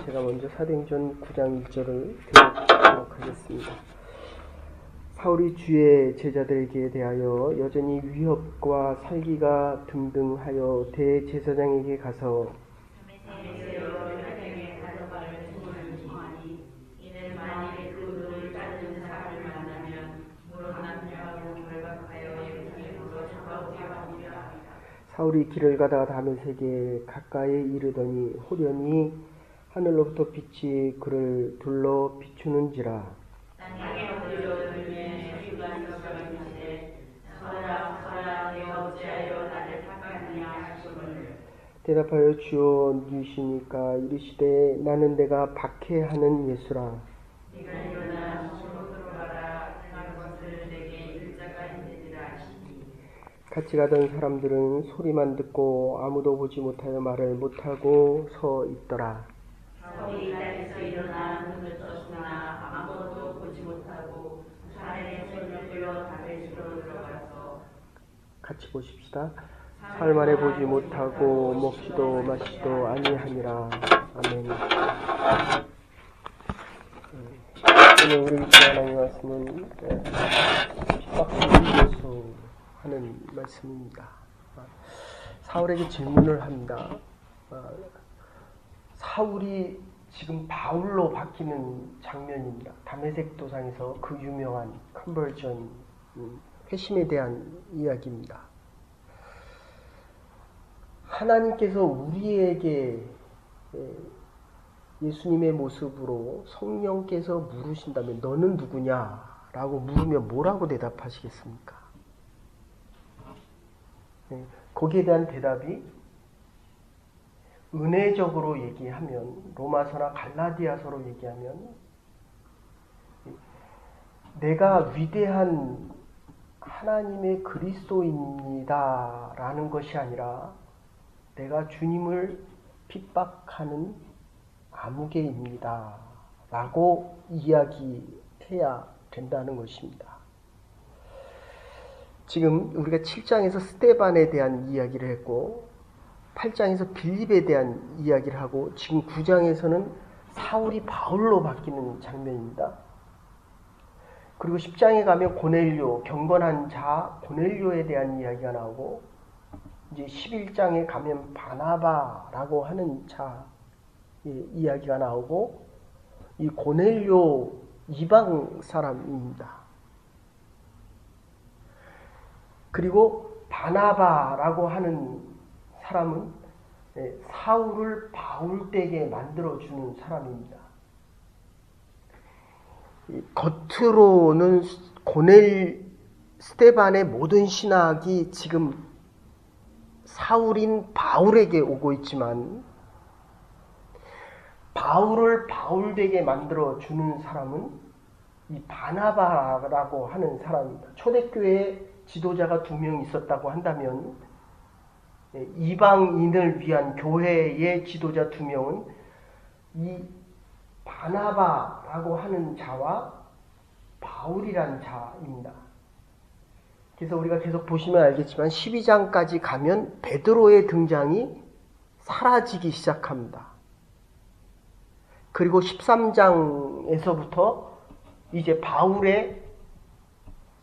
제가 먼저 사도행전 9장 1절을 드리도록 하겠습니다. 사울이 주의 제자들에게 대하여 여전히 위협과 살기가 등등하여 대제사장에게 가서 사울이 길을 가다가 다메섹에 가까이 이르더니 호련히 하늘로부터 빛이 그를 둘러 비추는지라. 대답하여 주여 누구시니까? 이르시되 나는 내가 박해하는 예수라. 같이 가던 사람들은 소리만 듣고 아무도 보지 못하여 말을 못하고 서 있더라. 사울이 자리에서 일어나 눈을 떴으나 아무도 보지 못하고 사람의 손을 끌어 다메섹으로 들어가서 같이 보십시다. 사흘 만에 보지 못하고 먹지도 마시지도 아니하니라. 아멘. 오늘 우리 하나님의 말씀은 핍박을 위해서 하는 말씀입니다. 사울에게 질문을 합니다. 사울이 지금 바울로 바뀌는 장면입니다. 다메섹 도상에서 그 유명한 컨버전, 회심에 대한 이야기입니다. 하나님께서 우리에게 예수님의 모습으로 성령께서 물으신다면 너는 누구냐? 라고 물으면 뭐라고 대답하시겠습니까? 거기에 대한 대답이 은혜적으로 얘기하면, 로마서나 갈라디아서로 얘기하면 내가 위대한 하나님의 그리스도인이다 라는 것이 아니라 내가 주님을 핍박하는 아무개입니다 라고 이야기해야 된다는 것입니다. 지금 우리가 7장에서 스데반에 대한 이야기를 했고 8장에서 빌립에 대한 이야기를 하고 지금 9장에서는 사울이 바울로 바뀌는 장면입니다. 그리고 10장에 가면 고넬료, 경건한 자 고넬료에 대한 이야기가 나오고 이제 11장에 가면 바나바라고 하는 자의 이야기가 나오고 이 고넬료 이방 사람입니다. 그리고 바나바라고 하는 사람은 사울을 바울되게 만들어주는 사람입니다. 겉으로는 스데반의 모든 신학이 지금 사울인 바울에게 오고 있지만 바울을 바울되게 만들어주는 사람은 이 바나바라고 하는 사람입니다. 초대교회에 지도자가 2명 있었다고 한다면 이방인을 위한 교회의 지도자 2명은 이 바나바라고 하는 자와 바울이라는 자입니다. 그래서 우리가 계속 보시면 알겠지만 12장까지 가면 베드로의 등장이 사라지기 시작합니다. 그리고 13장에서부터 이제 바울의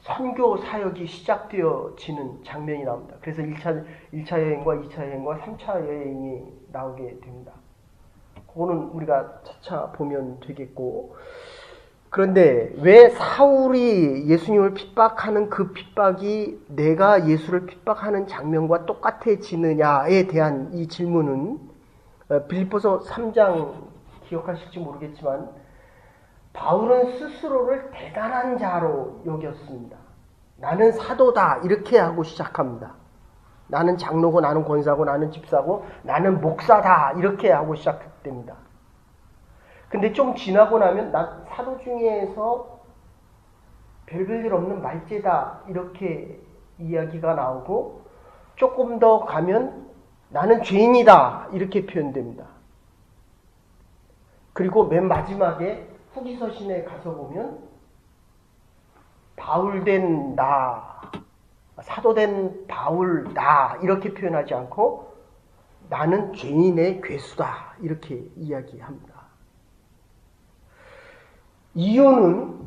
선교 사역이 시작되어지는 장면이 나옵니다. 그래서 1차 여행과 2차 여행과 3차 여행이 나오게 됩니다. 그거는 우리가 차차 보면 되겠고, 그런데 왜 사울이 예수님을 핍박하는 그 핍박이 내가 예수를 핍박하는 장면과 똑같아지느냐에 대한 이 질문은 빌립보서 3장 기억하실지 모르겠지만 바울은 스스로를 대단한 자로 여겼습니다. 나는 사도다 이렇게 하고 시작합니다. 나는 장로고 나는 권사고 나는 집사고 나는 목사다 이렇게 하고 시작됩니다. 근데 좀 지나고 나면 나 사도 중에서 별볼일 없는 말재다 이렇게 이야기가 나오고 조금 더 가면 나는 죄인이다 이렇게 표현됩니다. 그리고 맨 마지막에 후기서신에 가서 보면 바울된 나, 사도된 바울 나 이렇게 표현하지 않고 나는 죄인의 괴수다 이렇게 이야기합니다. 이유는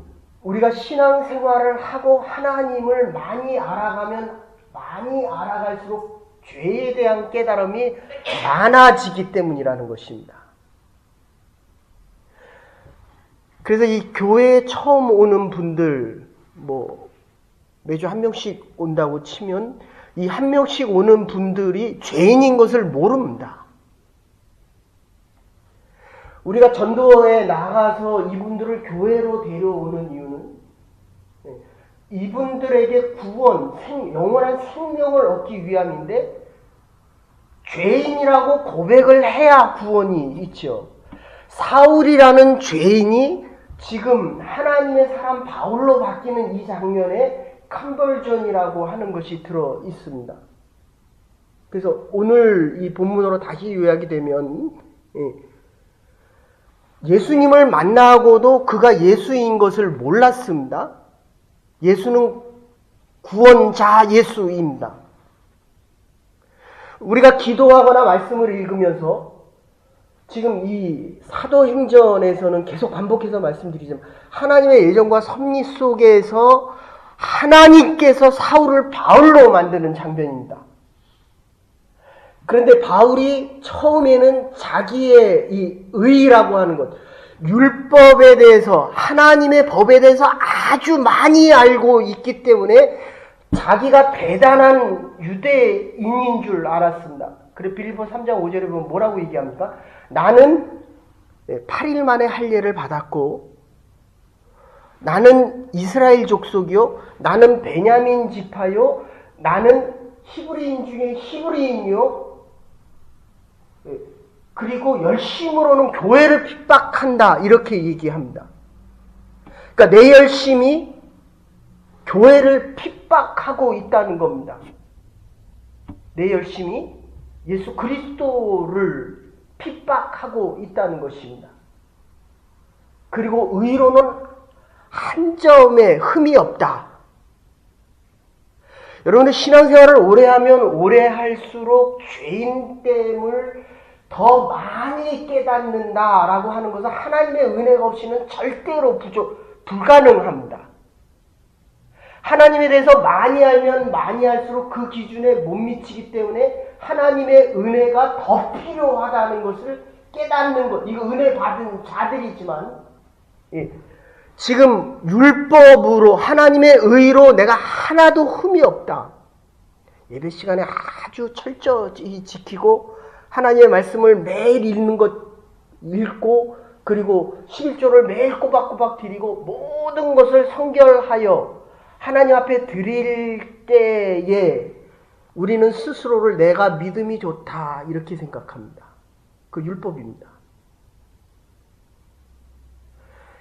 우리가 신앙생활을 하고 하나님을 많이 알아가면 많이 알아갈수록 죄에 대한 깨달음이 많아지기 때문이라는 것입니다. 그래서 이 교회에 처음 오는 분들, 매주 한 명씩 온다고 치면 이 한 명씩 오는 분들이 죄인인 것을 모릅니다. 우리가 전도에 나가서 이분들을 교회로 데려오는 이유는 이분들에게 구원, 영원한 생명을 얻기 위함인데 죄인이라고 고백을 해야 구원이 있죠. 사울이라는 죄인이 지금 하나님의 사람 바울로 바뀌는 이 장면에 컨버전이라고 하는 것이 들어 있습니다. 그래서 오늘 이 본문으로 다시 요약이 되면 예수님을 만나고도 그가 예수인 것을 몰랐습니다. 예수는 구원자 예수입니다. 우리가 기도하거나 말씀을 읽으면서 지금 이 사도행전에서는 계속 반복해서 말씀드리지만 하나님의 예정과 섭리 속에서 하나님께서 사울을 바울로 만드는 장면입니다. 그런데 바울이 처음에는 자기의 이 의라고 하는 것, 율법에 대해서, 하나님의 법에 대해서 아주 많이 알고 있기 때문에 자기가 대단한 유대인인 줄 알았습니다. 그래 빌립보 3장 5절에 보면 뭐라고 얘기합니까? 나는 8일 만에 할례를 받았고 나는 이스라엘 족속이요, 나는 베냐민 지파요, 나는 히브리인 중에 히브리인이요, 그리고 열심으로는 교회를 핍박한다 이렇게 얘기합니다. 그러니까 내 열심이 교회를 핍박하고 있다는 겁니다. 내 열심이 예수 그리스도를 핍박하고 있다는 것입니다. 그리고 의로는 한 점에 흠이 없다. 여러분들 신앙생활을 오래 하면 오래 할수록 죄인됨을 더 많이 깨닫는다라고 하는 것은 하나님의 은혜가 없이는 절대로 불가능합니다. 하나님에 대해서 많이 알면 많이 할수록 그 기준에 못 미치기 때문에 하나님의 은혜가 더 필요하다는 것을 깨닫는 것. 이거 은혜 받은 자들이지만 지금 율법으로 하나님의 의로 내가 하나도 흠이 없다. 예배 시간에 아주 철저히 지키고 하나님의 말씀을 매일 읽고 그리고 11조를 매일 꼬박꼬박 드리고 모든 것을 성결하여 하나님 앞에 드릴 때에 우리는 스스로를 내가 믿음이 좋다 이렇게 생각합니다. 그 율법입니다.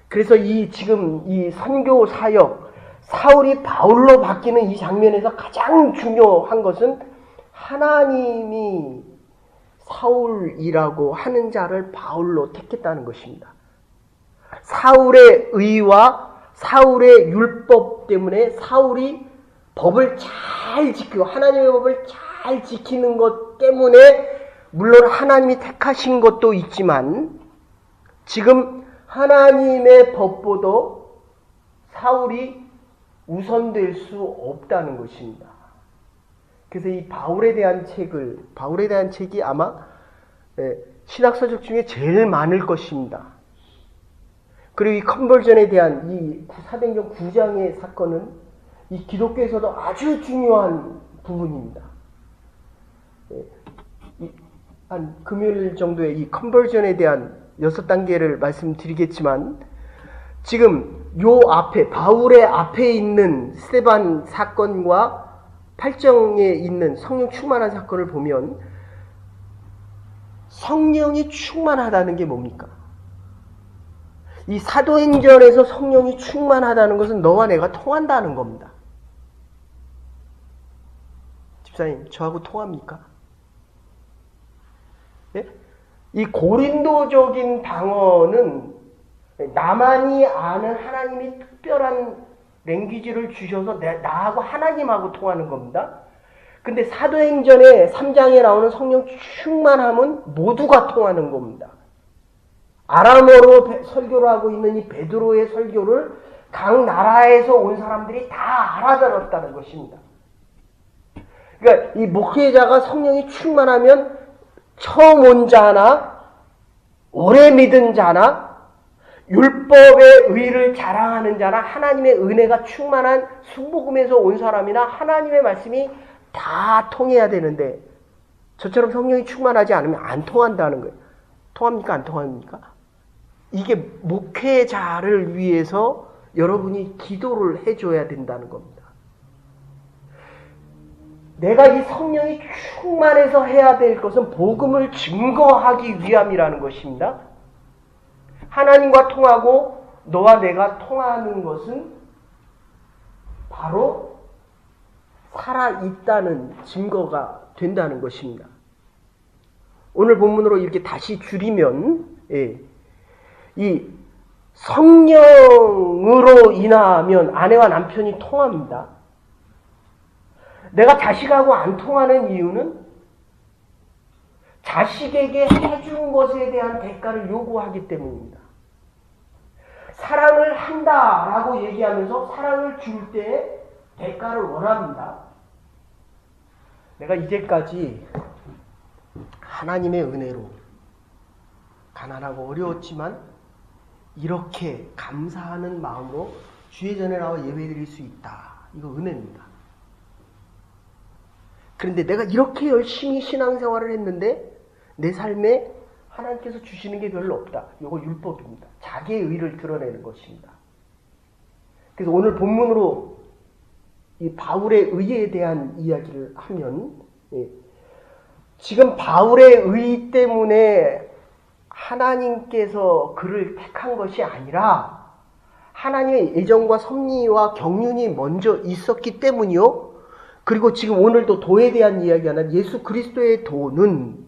그래서 지금 이 선교 사역, 사울이 바울로 바뀌는 이 장면에서 가장 중요한 것은 하나님이 사울이라고 하는 자를 바울로 택했다는 것입니다. 사울의 의와 사울의 율법 때문에 사울이 법을 잘 지키고 하나님의 법을 잘 지키는 것 때문에 물론 하나님이 택하신 것도 있지만 지금 하나님의 법보다 사울이 우선될 수 없다는 것입니다. 그래서 이 바울에 대한 책이 아마 신학서적 중에 제일 많을 것입니다. 그리고 이 컨버전에 대한 이 사도행전 9장의 사건은 이 기독교에서도 아주 중요한 부분입니다. 한 금요일 정도에 이 컨버전에 대한 6단계를 말씀드리겠지만 지금 요 앞에 바울의 앞에 있는 스데반 사건과 8장에 있는 성령 충만한 사건을 보면 성령이 충만하다는 게 뭡니까? 이 사도행전에서 성령이 충만하다는 것은 너와 내가 통한다는 겁니다. 집사님, 저하고 통합니까? 네? 이 고린도적인 방언은 나만이 아는 하나님이 특별한 랭귀지를 주셔서 나하고 하나님하고 통하는 겁니다. 근데 사도행전에 3장에 나오는 성령 충만함은 모두가 통하는 겁니다. 아람어로 설교를 하고 있는 이 베드로의 설교를 각 나라에서 온 사람들이 다 알아들었다는 것입니다. 그러니까 이 목회자가 성령이 충만하면 처음 온 자나 오래 믿은 자나 율법의 의를 자랑하는 자나 하나님의 은혜가 충만한 순복음에서 온 사람이나 하나님의 말씀이 다 통해야 되는데 저처럼 성령이 충만하지 않으면 안 통한다는 거예요. 통합니까? 안 통합니까? 이게 목회자를 위해서 여러분이 기도를 해줘야 된다는 겁니다. 내가 이 성령이 충만해서 해야 될 것은 복음을 증거하기 위함이라는 것입니다. 하나님과 통하고 너와 내가 통하는 것은 바로 살아있다는 증거가 된다는 것입니다. 오늘 본문으로 이렇게 다시 줄이면 이 성령으로 인하면 아내와 남편이 통합니다. 내가 자식하고 안 통하는 이유는 자식에게 해준 것에 대한 대가를 요구하기 때문입니다. 사랑을 한다라고 얘기하면서 사랑을 줄 때 대가를 원합니다. 내가 이제까지 하나님의 은혜로 가난하고 어려웠지만 이렇게 감사하는 마음으로 주의 전에 나와 예배드릴 수 있다. 이거 은혜입니다. 그런데 내가 이렇게 열심히 신앙생활을 했는데 내 삶에 하나님께서 주시는 게 별로 없다. 이거 율법입니다. 자기의 의를 드러내는 것입니다. 그래서 오늘 본문으로 이 바울의 의에 대한 이야기를 하면 지금 바울의 의 때문에 하나님께서 그를 택한 것이 아니라 하나님의 예정과 섭리와 경륜이 먼저 있었기 때문이요. 그리고 지금 오늘도 도에 대한 이야기하는 예수 그리스도의 도는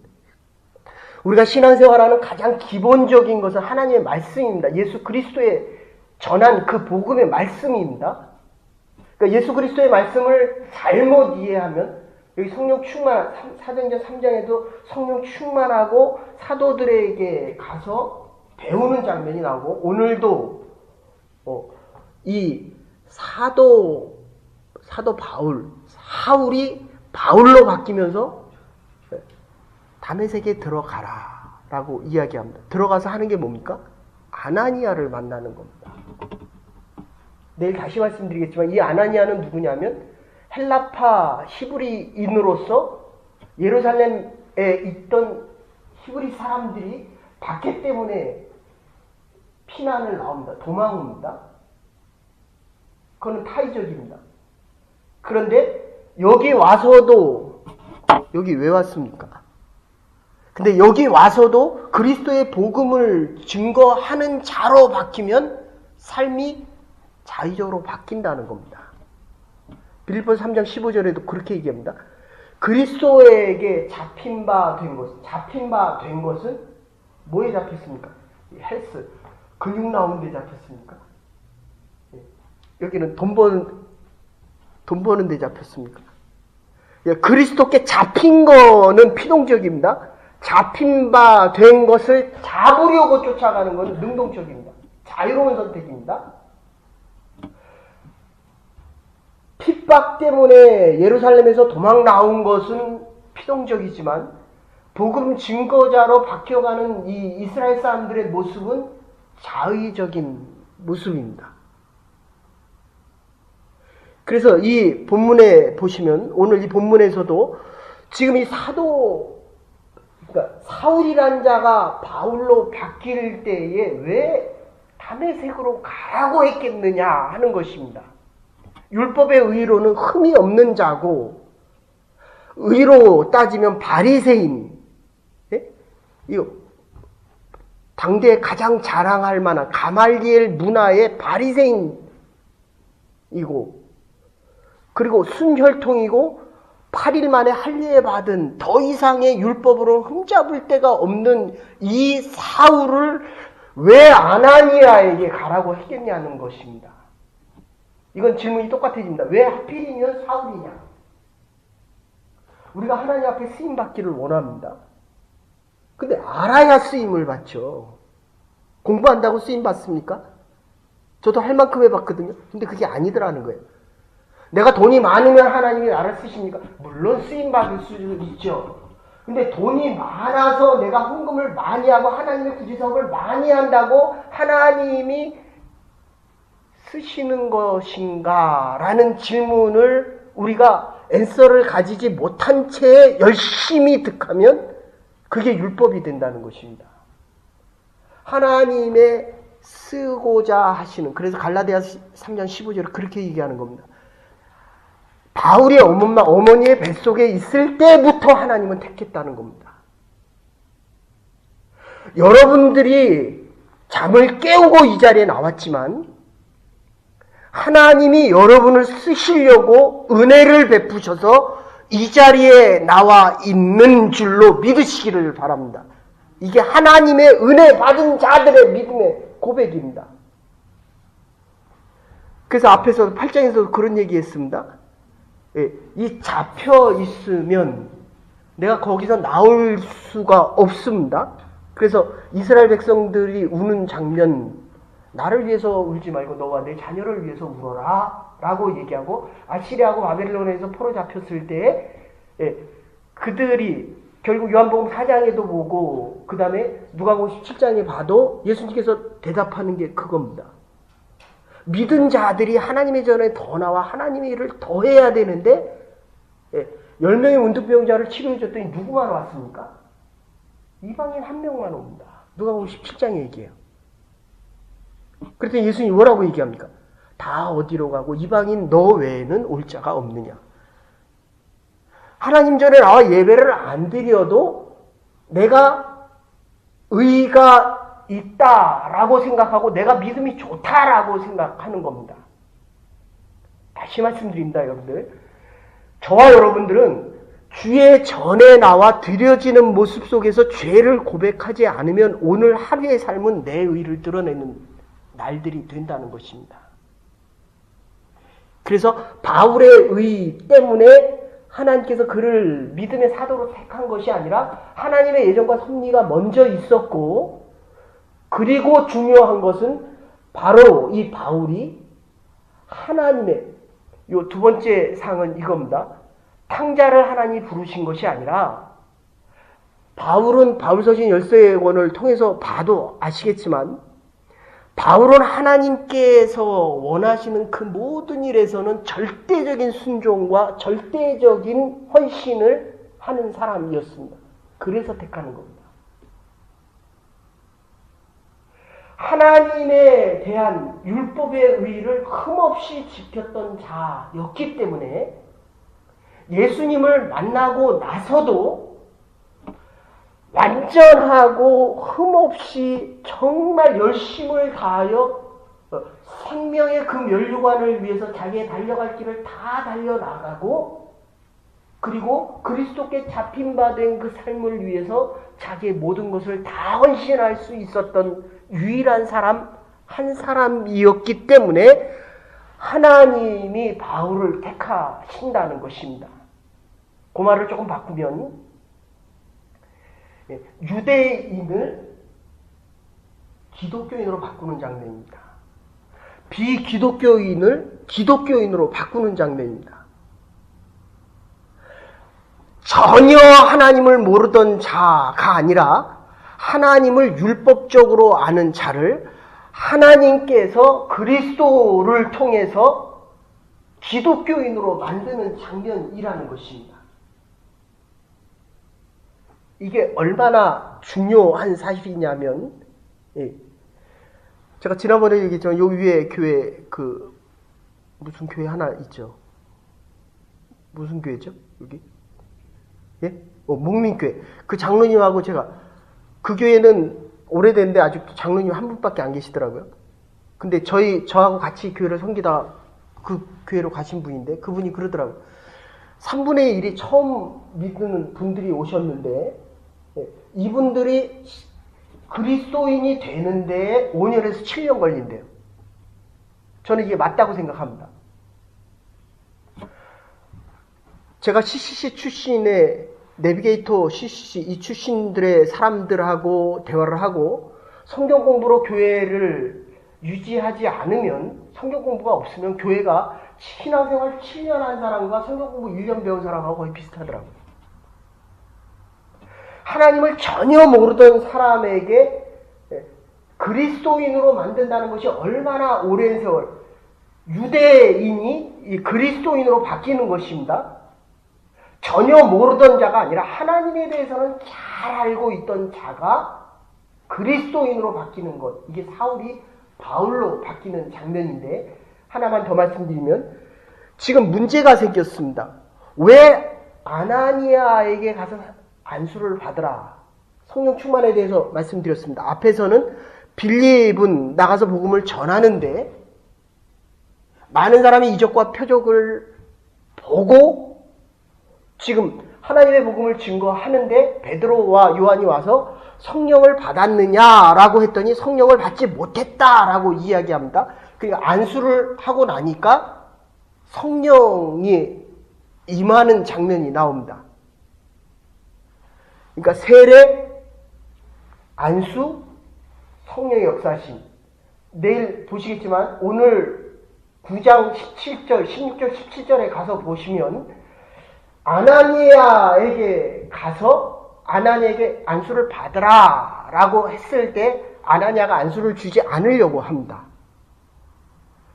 우리가 신앙생활하는 가장 기본적인 것은 하나님의 말씀입니다. 예수 그리스도의 전한 그 복음의 말씀입니다. 그러니까 예수 그리스도의 말씀을 잘못 이해하면 여기 성령 충만, 사도행전 3장에도 성령 충만하고 사도들에게 가서 배우는 장면이 나오고 오늘도 이 사도 바울, 사울이 바울로 바뀌면서 다메섹에 들어가라 라고 이야기합니다. 들어가서 하는 게 뭡니까? 아나니아를 만나는 겁니다. 내일 다시 말씀드리겠지만 이 아나니아는 누구냐면 헬라파 히브리인으로서 예루살렘에 있던 히브리 사람들이 박해 때문에 피난을 나옵니다. 도망옵니다. 그거는 타의적입니다. 그런데 여기 와서도 여기 왜 왔습니까? 근데 여기 와서도 그리스도의 복음을 증거하는 자로 바뀌면 삶이 자의적으로 바뀐다는 겁니다. 빌립보서 3장 15절에도 그렇게 얘기합니다. 그리스도에게 잡힌 바 된 것은 뭐에 잡혔습니까? 헬스, 근육 나오는 데 잡혔습니까? 여기는 돈 버는 데 잡혔습니까? 그리스도께 잡힌 거는 피동적입니다. 잡힌 바 된 것을 잡으려고 쫓아가는 것은 능동적입니다. 자유로운 선택입니다. 핍박 때문에 예루살렘에서 도망 나온 것은 피동적이지만 복음 증거자로 바뀌어가는 이 이스라엘 사람들의 모습은 자의적인 모습입니다. 그래서 이 본문에 보시면 오늘 이 본문에서도 지금 이 그러니까 사울이란 자가 바울로 바뀔 때에 왜 다메섹으로 가라고 했겠느냐 하는 것입니다. 율법의 의로는 흠이 없는 자고 의로 따지면 바리새인, 이거 당대에 가장 자랑할 만한 가말리엘 문화의 바리새인이고 그리고 순혈통이고 8일 만에 할례 받은 더 이상의 율법으로 흠잡을 데가 없는 이 사울을 왜 아나니아에게 가라고 했겠냐는 것입니다. 이건 질문이 똑같아집니다. 왜 하필이면 사울이냐? 우리가 하나님 앞에 쓰임받기를 원합니다. 근데 알아야 쓰임을 받죠. 공부한다고 쓰임 받습니까? 저도 할 만큼 해봤거든요. 근데 그게 아니더라는 거예요. 내가 돈이 많으면 하나님이 나를 쓰십니까? 물론 쓰임 받을 수 있죠. 근데 돈이 많아서 내가 헌금을 많이 하고 하나님의 구제사업을 많이 한다고 하나님이 쓰시는 것인가? 라는 질문을 우리가 앤서를 가지지 못한 채 열심히 득하면 그게 율법이 된다는 것입니다. 하나님의 쓰고자 하시는, 그래서 갈라디아서 3장 15절에 그렇게 얘기하는 겁니다. 바울의 어머니의 뱃속에 있을 때부터 하나님은 택했다는 겁니다. 여러분들이 잠을 깨우고 이 자리에 나왔지만 하나님이 여러분을 쓰시려고 은혜를 베푸셔서 이 자리에 나와 있는 줄로 믿으시기를 바랍니다. 이게 하나님의 은혜 받은 자들의 믿음의 고백입니다. 그래서 앞에서 8장에서 그런 얘기했습니다. 이 잡혀 있으면 내가 거기서 나올 수가 없습니다. 그래서 이스라엘 백성들이 우는 장면, 나를 위해서 울지 말고 너와 내 자녀를 위해서 울어라 라고 얘기하고, 아시리아하고 바벨론에서 포로 잡혔을 때 그들이 결국 요한복음 4장에도 보고 그 다음에 누가복음 17장에 봐도 예수님께서 대답하는 게 그겁니다. 믿은 자들이 하나님의 전에 더 나와 하나님의 일을 더 해야 되는데 10명의 문둥병자를 치료해 줬더니 누구만 왔습니까? 이방인 한 명만 옵니다. 누가복음 17장에 얘기해요. 그랬더니 예수님이 뭐라고 얘기합니까? 다 어디로 가고 이방인 너 외에는 올 자가 없느냐. 하나님 전에 나와 예배를 안 드려도 내가 의가 있다라고 생각하고 내가 믿음이 좋다라고 생각하는 겁니다. 다시 말씀드립니다, 여러분들. 저와 여러분들은 주의 전에 나와 드려지는 모습 속에서 죄를 고백하지 않으면 오늘 하루의 삶은 내 의를 드러내는 날들이 된다는 것입니다. 그래서 바울의 의 때문에 하나님께서 그를 믿음의 사도로 택한 것이 아니라 하나님의 예정과 섭리가 먼저 있었고, 그리고 중요한 것은 바로 이 바울이 하나님의 요 두 번째 상은 이겁니다. 탕자를 하나님이 부르신 것이 아니라, 바울은 바울서신 13권을 통해서 봐도 아시겠지만 바울은 하나님께서 원하시는 그 모든 일에서는 절대적인 순종과 절대적인 헌신을 하는 사람이었습니다. 그래서 택하는 겁니다. 하나님에 대한 율법의 의의를 흠없이 지켰던 자였기 때문에 예수님을 만나고 나서도 완전하고 흠없이 정말 열심을 다하여 생명의 그 면류관을 위해서 자기의 달려갈 길을 다 달려나가고, 그리고 그리스도께 잡힌 바 된 그 삶을 위해서 자기의 모든 것을 다 헌신할 수 있었던 유일한 사람, 한 사람이었기 때문에 하나님이 바울을 택하신다는 것입니다. 그 말을 조금 바꾸면 유대인을 기독교인으로 바꾸는 장면입니다. 비기독교인을 기독교인으로 바꾸는 장면입니다. 전혀 하나님을 모르던 자가 아니라 하나님을 율법적으로 아는 자를 하나님께서 그리스도를 통해서 기독교인으로 만드는 장면이라는 것입니다. 이게 얼마나 중요한 사실이냐면, 제가 지난번에 얘기했지만 요 위에 교회 무슨 교회 하나 있죠. 무슨 교회죠? 여기? 목민교회. 그 장로님하고 제가, 그 교회는 오래됐는데 아직도 장로님 한 분밖에 안 계시더라고요. 근데 저하고 같이 교회를 섬기다 그 교회로 가신 분인데, 그분이 그러더라고요. 3분의 1이 처음 믿는 분들이 오셨는데, 이분들이 그리스도인이 되는데 5년에서 7년 걸린대요. 저는 이게 맞다고 생각합니다. 제가 CCC 출신의 내비게이터 CCC 이 출신들의 사람들하고 대화를 하고 성경 공부로 교회를 유지하지 않으면, 성경 공부가 없으면 교회가 신앙생활 7년 한 사람과 성경 공부 1년 배운 사람하고 거의 비슷하더라고요. 하나님을 전혀 모르던 사람에게 그리스도인으로 만든다는 것이 얼마나 오랜 세월, 유대인이 이 그리스도인으로 바뀌는 것입니다. 전혀 모르던 자가 아니라 하나님에 대해서는 잘 알고 있던 자가 그리스도인으로 바뀌는 것, 이게 사울이 바울로 바뀌는 장면인데, 하나만 더 말씀드리면 지금 문제가 생겼습니다. 왜 아나니아에게 가서 안수를 받으라? 성령 충만에 대해서 말씀드렸습니다. 앞에서는 빌립은 나가서 복음을 전하는데 많은 사람이 이적과 표적을 보고 지금 하나님의 복음을 증거하는데 베드로와 요한이 와서 성령을 받았느냐라고 했더니 성령을 받지 못했다라고 이야기합니다. 그러니까 안수를 하고 나니까 성령이 임하는 장면이 나옵니다. 그러니까 세례, 안수, 성령의 역사심. 내일 보시겠지만 오늘 9장 17절, 16절, 17절에 가서 보시면 아나니아에게 가서 아나니아에게 안수를 받으라 라고 했을 때 아나니아가 안수를 주지 않으려고 합니다.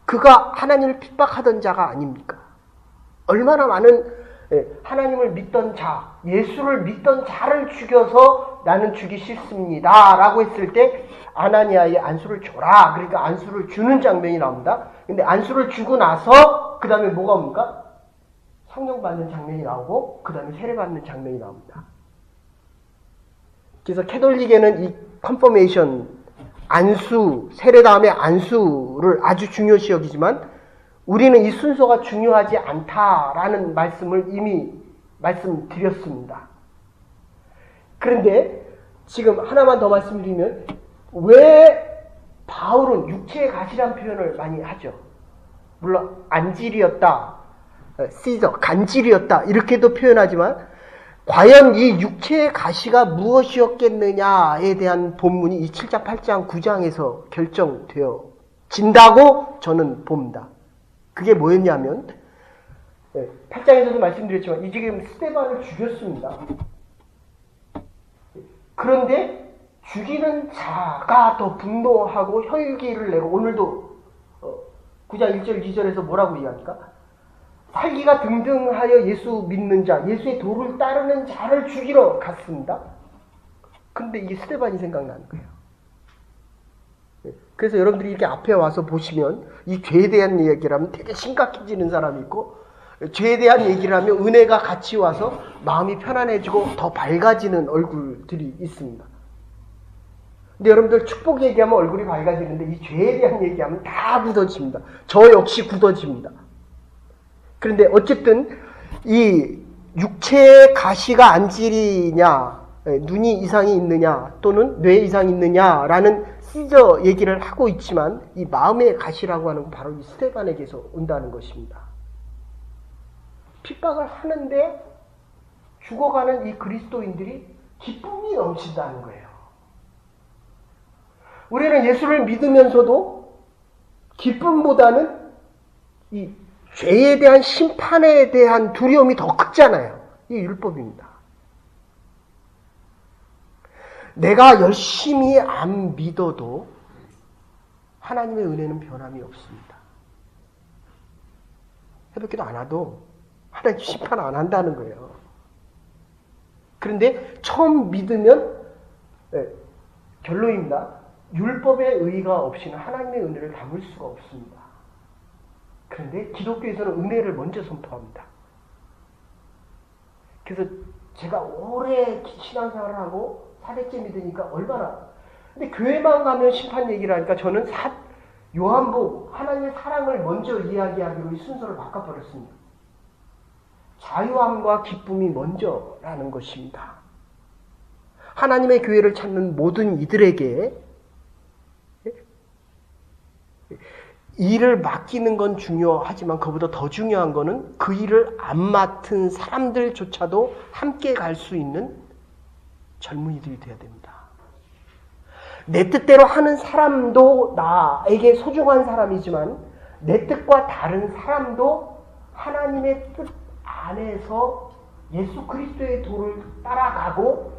그가 하나님을 핍박하던 자가 아닙니까? 얼마나 많은 하나님을 믿던 자, 예수를 믿던 자를 죽여서 나는 주기 싫습니다 라고 했을 때 아나니아에게 안수를 줘라. 그러니까 안수를 주는 장면이 나옵니다. 근데 안수를 주고 나서 그 다음에 뭐가 옵니까? 성령 받는 장면이 나오고 그 다음에 세례 받는 장면이 나옵니다. 그래서 캐톨릭에는 이 컨퍼메이션, 안수, 세례 다음에 안수를 아주 중요시 여기지만 우리는 이 순서가 중요하지 않다라는 말씀을 이미 말씀드렸습니다. 그런데 지금 하나만 더 말씀드리면 왜 바울은 육체의 가시란 표현을 많이 하죠. 물론 안질이었다, 시저, 간질이었다 이렇게도 표현하지만 과연 이 육체의 가시가 무엇이었겠느냐에 대한 본문이 이 7장, 8장, 9장에서 결정되어진다고 저는 봅니다. 그게 뭐였냐면 8장에서도 말씀드렸지만 이 지금 스데반을 죽였습니다. 그런데 죽이는 자가 더 분노하고 혈기를 내고 오늘도 9장 1절 2절에서 뭐라고 이야기합니까? 살기가 등등하여 예수 믿는 자, 예수의 도를 따르는 자를 죽이러 갔습니다. 근데 이게 스데반이 생각나는 거예요. 그래서 여러분들이 이렇게 앞에 와서 보시면 이 죄에 대한 얘기를 하면 되게 심각해지는 사람이 있고 죄에 대한 얘기를 하면 은혜가 같이 와서 마음이 편안해지고 더 밝아지는 얼굴들이 있습니다. 근데 여러분들 축복 얘기하면 얼굴이 밝아지는데 이 죄에 대한 얘기하면 다 굳어집니다. 저 역시 굳어집니다. 그런데 어쨌든 이 육체의 가시가 안질이냐, 눈이 이상이 있느냐 또는 뇌 이상이 있느냐라는 시저 얘기를 하고 있지만 이 마음의 가시라고 하는 건 바로 이 스데반에게서 온다는 것입니다. 핍박을 하는데 죽어가는 이 그리스도인들이 기쁨이 넘친다는 거예요. 우리는 예수를 믿으면서도 기쁨보다는 이 죄에 대한 심판에 대한 두려움이 더 크잖아요. 이게 율법입니다. 내가 열심히 안 믿어도 하나님의 은혜는 변함이 없습니다. 새벽기도 안 와도 하나님 심판 안 한다는 거예요. 그런데 처음 믿으면 결론입니다. 율법의 의의가 없이는 하나님의 은혜를 담을 수가 없습니다. 그런데 기독교에서는 은혜를 먼저 선포합니다. 그래서 제가 오래 신앙생활을 하고 4대째 믿으니까 얼마나, 근데 교회만 가면 심판 얘기를 하니까 저는 요한복 하나님의 사랑을 먼저 이야기하기로 이 순서를 바꿔버렸습니다. 자유함과 기쁨이 먼저라는 것입니다. 하나님의 교회를 찾는 모든 이들에게 일을 맡기는 건 중요하지만 그보다 더 중요한 거는 그 일을 안 맡은 사람들조차도 함께 갈 수 있는 젊은이들이 되어야 됩니다. 내 뜻대로 하는 사람도 나에게 소중한 사람이지만 내 뜻과 다른 사람도 하나님의 뜻 안에서 예수 그리스도의 도를 따라가고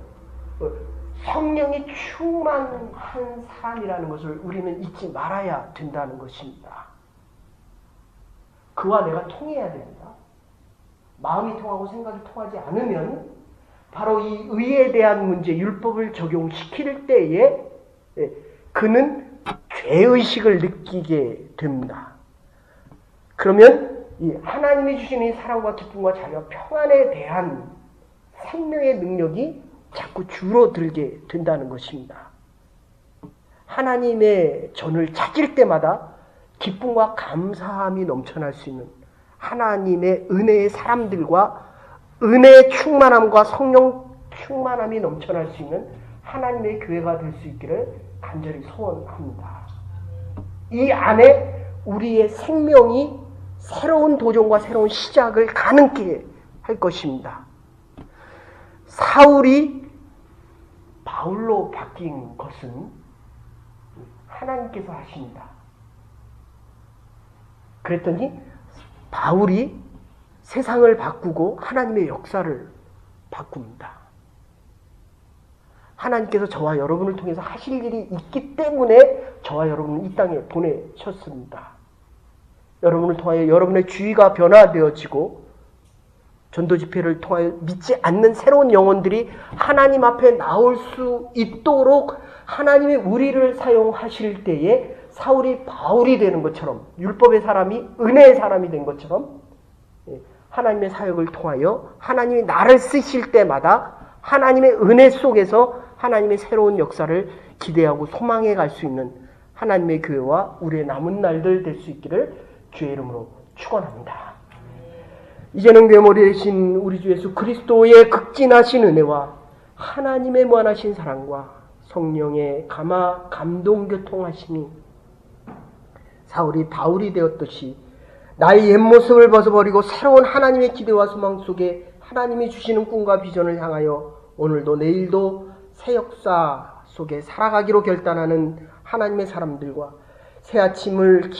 성령이 충만한 사람이라는 것을 우리는 잊지 말아야 된다는 것입니다. 그와 내가 통해야 됩니다. 마음이 통하고 생각이 통하지 않으면 바로 이 의에 대한 문제, 율법을 적용시킬 때에 그는 죄의식을 느끼게 됩니다. 그러면 이 하나님이 주시는 이 사랑과 기쁨과 자유와 평안에 대한 생명의 능력이 자꾸 줄어들게 된다는 것입니다. 하나님의 전을 찾을 때마다 기쁨과 감사함이 넘쳐날 수 있는 하나님의 은혜의 사람들과 은혜의 충만함과 성령 충만함이 넘쳐날 수 있는 하나님의 교회가 될 수 있기를 간절히 소원합니다. 이 안에 우리의 생명이 새로운 도전과 새로운 시작을 가능케 할 것입니다. 사울이 바울로 바뀐 것은 하나님께서 하십니다. 그랬더니 바울이 세상을 바꾸고 하나님의 역사를 바꿉니다. 하나님께서 저와 여러분을 통해서 하실 일이 있기 때문에 저와 여러분을 이 땅에 보내셨습니다. 여러분을 통하여 여러분의 주의가 변화되어지고 전도 집회를 통하여 믿지 않는 새로운 영혼들이 하나님 앞에 나올 수 있도록 하나님이 우리를 사용하실 때에 사울이 바울이 되는 것처럼 율법의 사람이 은혜의 사람이 된 것처럼 하나님의 사역을 통하여 하나님이 나를 쓰실 때마다 하나님의 은혜 속에서 하나님의 새로운 역사를 기대하고 소망해 갈 수 있는 하나님의 교회와 우리의 남은 날들 될 수 있기를 주의 이름으로 축원합니다. 이제는 괴물이 되신 우리 주 예수 그리스도의 극진하신 은혜와 하나님의 무한하신 사랑과 성령의 감동 교통하심이 사울이 바울이 되었듯이 나의 옛 모습을 벗어버리고 새로운 하나님의 기대와 소망 속에 하나님이 주시는 꿈과 비전을 향하여 오늘도 내일도 새 역사 속에 살아가기로 결단하는 하나님의 사람들과 새 아침을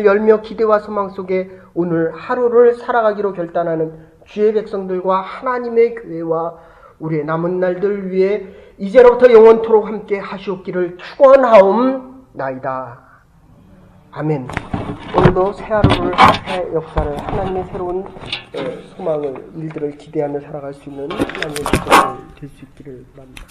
열며 기대와 소망 속에 오늘 하루를 살아가기로 결단하는 주의 백성들과 하나님의 교회와 우리의 남은 날들 위해 이제로부터 영원토록 함께 하시옵기를 축원하옵나이다. 아멘. 오늘도 새 하루를, 새 역사를, 하나님의 새로운 소망을, 일들을 기대하며 살아갈 수 있는 하나님의 백성들 될 수 있기를 바랍니다.